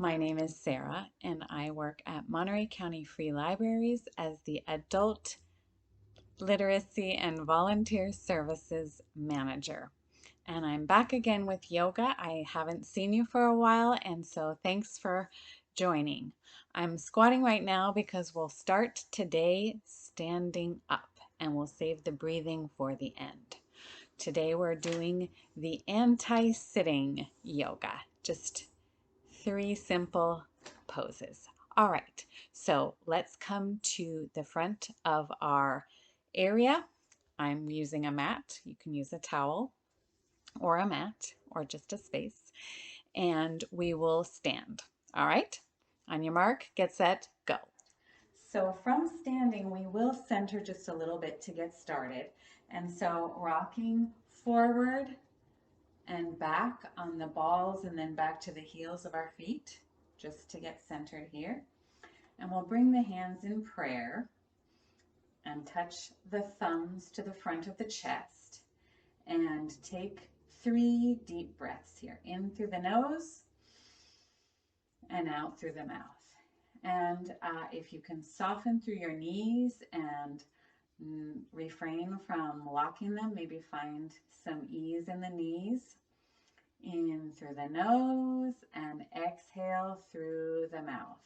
My name is Sarah, and I work at Monterey County Free Libraries as the Adult Literacy and Volunteer Services Manager. And I'm back again with yoga. I haven't seen you for a while, and so thanks for joining. I'm squatting right now because we'll start today standing up, and we'll save the breathing for the end. Today we're doing the anti-sitting yoga, just 3 simple poses. All right, so let's come to the front of our area. I'm using a mat. You can use a towel or a mat or just a space, and we will stand. All right, on your mark, get set, go. So from standing, we will center just a little bit to get started. And so rocking forward and back on the balls and then back to the heels of our feet, just to get centered here. And we'll bring the hands in prayer and touch the thumbs to the front of the chest and take 3 deep breaths here. In through the nose and out through the mouth. And if you can soften through your knees and refrain from locking them, maybe find some ease in the knees. In through the nose and exhale through the mouth.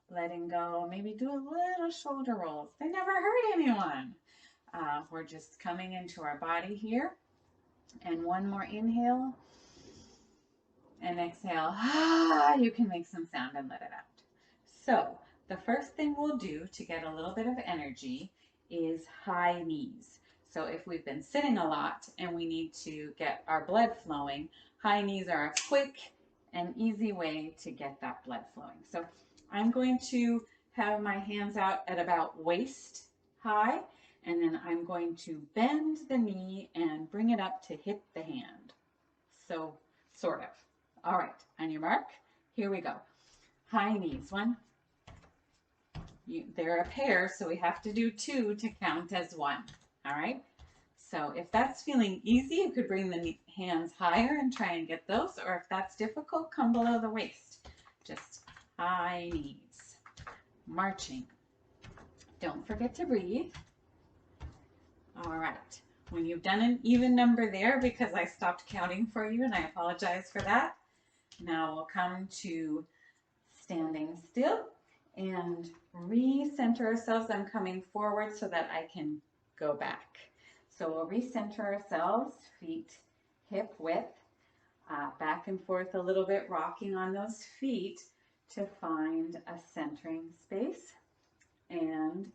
Letting go, maybe do a little shoulder rolls. They never hurt anyone. We're just coming into our body here. And one more inhale and exhale. You can make some sound and let it out. So the first thing we'll do to get a little bit of energy is high knees. So if we've been sitting a lot and we need to get our blood flowing, high knees are a quick and easy way to get that blood flowing. So I'm going to have my hands out at about waist high, and then I'm going to bend the knee and bring it up to hit the hand. So sort of. All right, on your mark, here we go. High knees, 1. They're a pair, so we have to do 2 to count as 1. All right, so if that's feeling easy, you could bring the hands higher and try and get those, or if that's difficult, come below the waist. Just high knees. Marching. Don't forget to breathe. All right, when you've done an even number there, because I stopped counting for you and I apologize for that, now we'll come to standing still and recenter ourselves. I'm coming forward so that I can go back. So we'll recenter ourselves, feet hip width, back and forth a little bit, rocking on those feet to find a centering space, and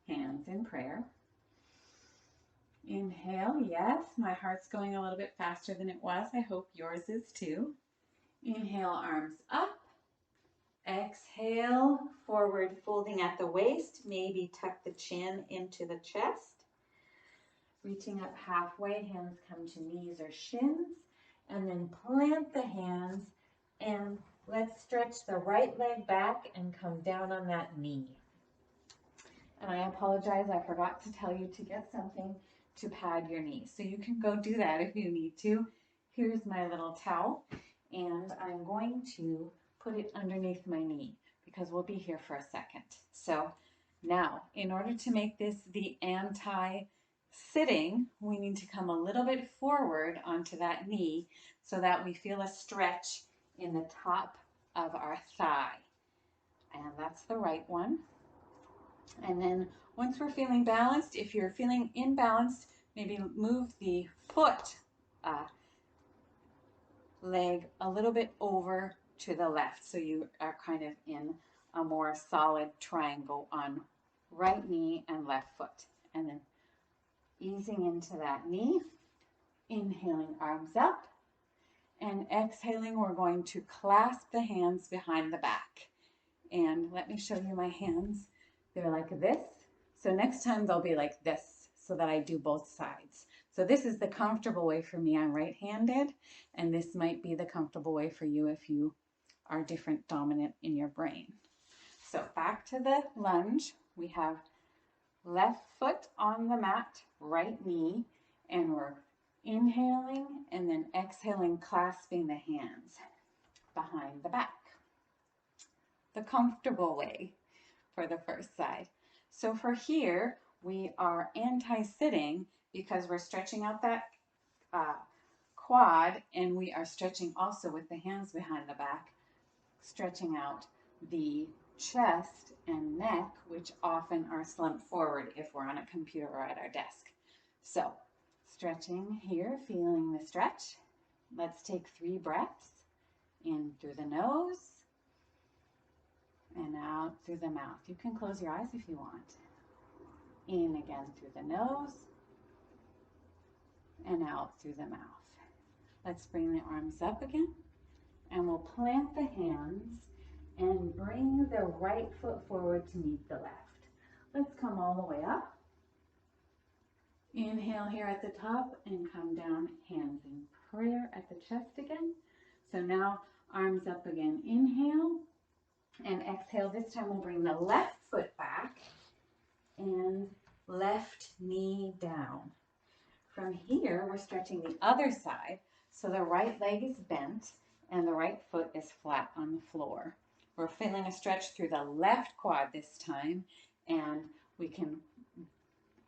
hands in prayer. Inhale, yes, my heart's going a little bit faster than it was. I hope yours is too. Inhale, arms up. Exhale, forward folding at the waist, maybe tuck the chin into the chest. Reaching up halfway, hands come to knees or shins, and then plant the hands and let's stretch the right leg back and come down on that knee. And I apologize, I forgot to tell you to get something to pad your knee. So you can go do that if you need to. Here's my little towel, and I'm going to put it underneath my knee because we'll be here for a second. So now, in order to make this the anti-sitting, we need to come a little bit forward onto that knee so that we feel a stretch in the top of our thigh. And that's the right one. And then once we're feeling balanced, if you're feeling imbalanced, maybe move the foot leg a little bit over to the left, so you are kind of in a more solid triangle on right knee and left foot. And then easing into that knee, inhaling, arms up, and exhaling, we're going to clasp the hands behind the back. And let me show you my hands. They're like this. So next time they'll be like this so that I do both sides. So this is the comfortable way for me. I'm right-handed, and this might be the comfortable way for you if you are different dominant in your brain. So back to the lunge. We have left foot on the mat, right knee, and we're inhaling and then exhaling, clasping the hands behind the back. the comfortable way for the first side. So for here, we are anti-sitting because we're stretching out that uh, quad, and we are stretching also with the hands behind the back, stretching out the chest and neck, which often are slumped forward if we're on a computer or at our desk. So stretching here, feeling the stretch. Let's take 3 breaths in through the nose and out through the mouth. You can close your eyes if you want. In again through the nose and out through the mouth. Let's bring the arms up again, and we'll plant the hands and bring the right foot forward to meet the left. Let's come all the way up. Inhale here at the top and come down, hands in prayer at the chest again. So now arms up again. Inhale and exhale. This time we'll bring the left foot back and left knee down. From here, we're stretching the other side. So the right leg is bent and the right foot is flat on the floor. We're feeling a stretch through the left quad this time, and we can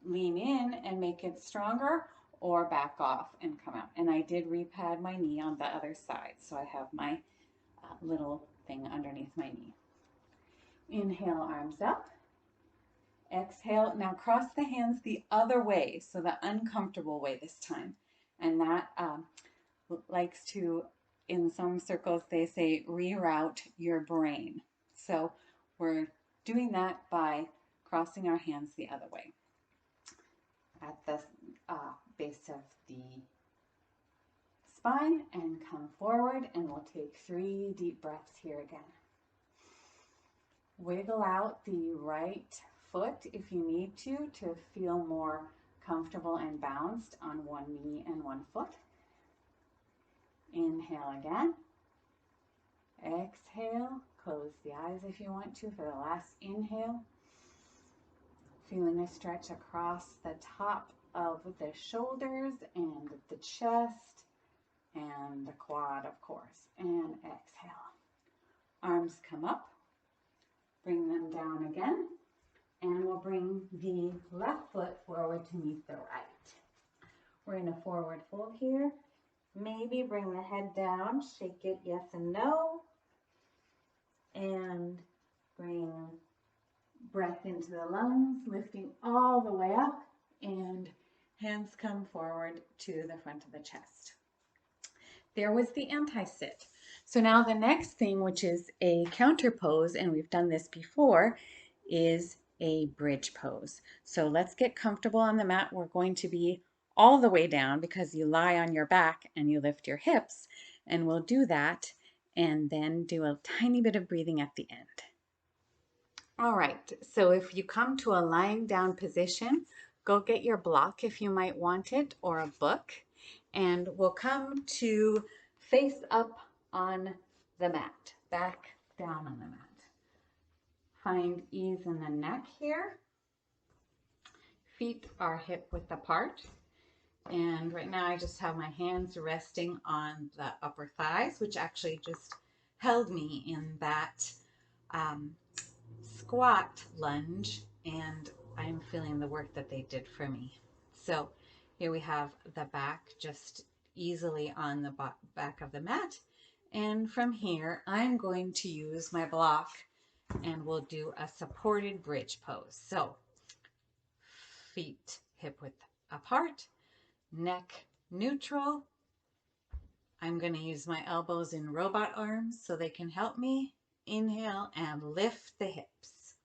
lean in and make it stronger or back off and come out. And I did repad my knee on the other side, so I have my little thing underneath my knee. Inhale, arms up. Exhale. Now cross the hands the other way, so the uncomfortable way this time. And that likes to, in some circles, they say reroute your brain. So we're doing that by crossing our hands the other way at the base of the spine, and come forward, and we'll take 3 deep breaths here again. Wiggle out the right foot if you need to feel more comfortable and balanced on one knee and one foot. Inhale again. Exhale. Close the eyes if you want to for the last inhale. Feeling a stretch across the top of the shoulders and the chest and the quad, of course. And exhale. Arms come up. Bring them down again. And we'll bring the left foot forward to meet the right. We're in a forward fold here. Maybe bring the head down, shake it yes and no. And bring breath into the lungs, lifting all the way up, and hands come forward to the front of the chest. There was the anti-sit. So now the next thing, which is a counter pose, and we've done this before, is a bridge pose. So let's get comfortable on the mat. We're going to be all the way down because you lie on your back and you lift your hips, and we'll do that and then do a tiny bit of breathing at the end. All right, so if you come to a lying down position, go get your block if you might want it, or a book, and we'll come to face up on the mat, back down on the mat. Find ease in the neck here. Feet are hip width apart. And right now I just have my hands resting on the upper thighs, which actually just held me in that squat lunge, and I'm feeling the work that they did for me. So here we have the back just easily on the back of the mat. And from here, I'm going to use my block and we'll do a supported bridge pose. So feet hip width apart, neck neutral. I'm going to use my elbows in robot arms so they can help me. Inhale and lift the hips.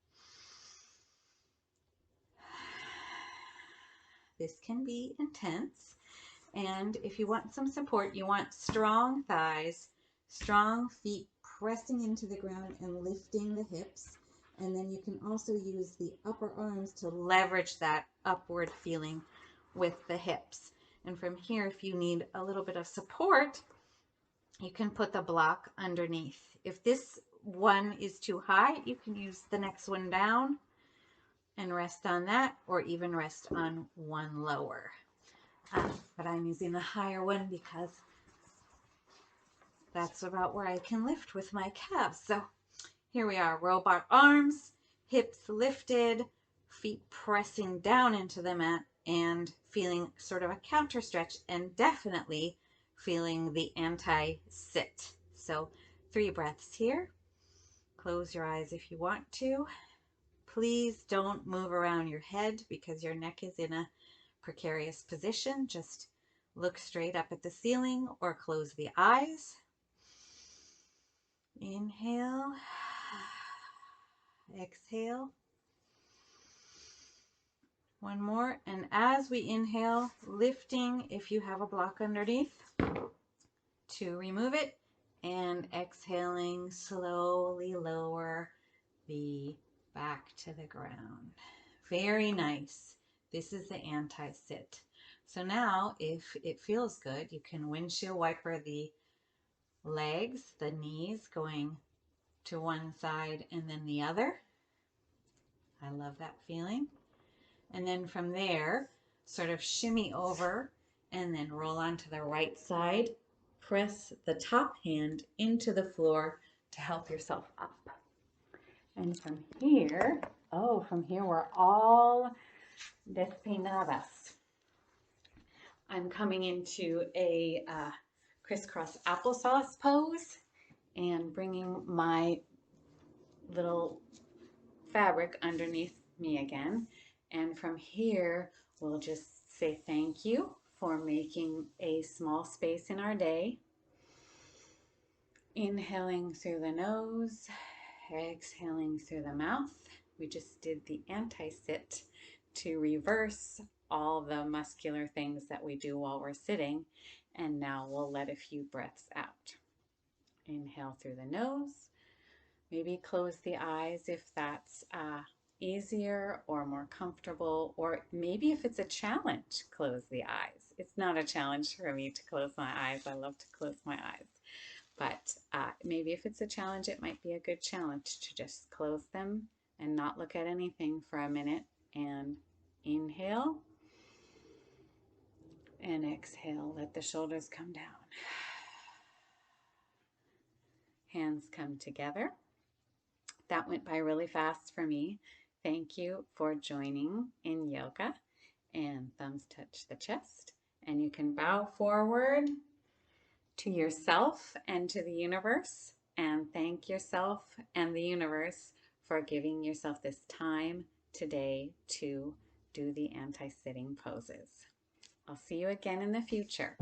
This can be intense, and if you want some support, you want strong thighs, strong feet pressing into the ground and lifting the hips. And then you can also use the upper arms to leverage that upward feeling with the hips. And from here, if you need a little bit of support, you can put the block underneath. If this one is too high, you can use the next one down and rest on that, or even rest on one lower. But I'm using the higher one because that's about where I can lift with my calves. So Here we are, robot arms, hips lifted, feet pressing down into the mat and feeling sort of a counter stretch and definitely feeling the anti-sit. So 3 breaths here. Close your eyes if you want to. Please don't move around your head because your neck is in a precarious position. Just look straight up at the ceiling or close the eyes. Inhale. Exhale. One more. And as we inhale, lifting if you have a block underneath to remove it, and exhaling, slowly lower the back to the ground. Very nice. This is the anti-sit. So now, if it feels good, you can windshield wiper the legs, the knees going to one side and then the other. I love that feeling. And then from there, sort of shimmy over and then roll onto the right side. Press the top hand into the floor to help yourself up. And from here, we're all despinadas. I'm coming into a crisscross applesauce pose and bringing my little fabric underneath me again. And from here, we'll just say thank you for making a small space in our day. Inhaling through the nose, exhaling through the mouth. We just did the anti-sit to reverse all the muscular things that we do while we're sitting. And now we'll let a few breaths out. Inhale through the nose. Maybe close the eyes if that's easier or more comfortable, or maybe if it's a challenge, close the eyes. It's not a challenge for me to close my eyes. I love to close my eyes. But maybe if it's a challenge, it might be a good challenge to just close them and not look at anything for a minute. And inhale and exhale. Let the shoulders come down. Hands come together. That went by really fast for me. Thank you for joining in yoga. And thumbs touch the chest. And you can bow forward to yourself and to the universe, and thank yourself and the universe for giving yourself this time today to do the anti-sitting poses. I'll see you again in the future.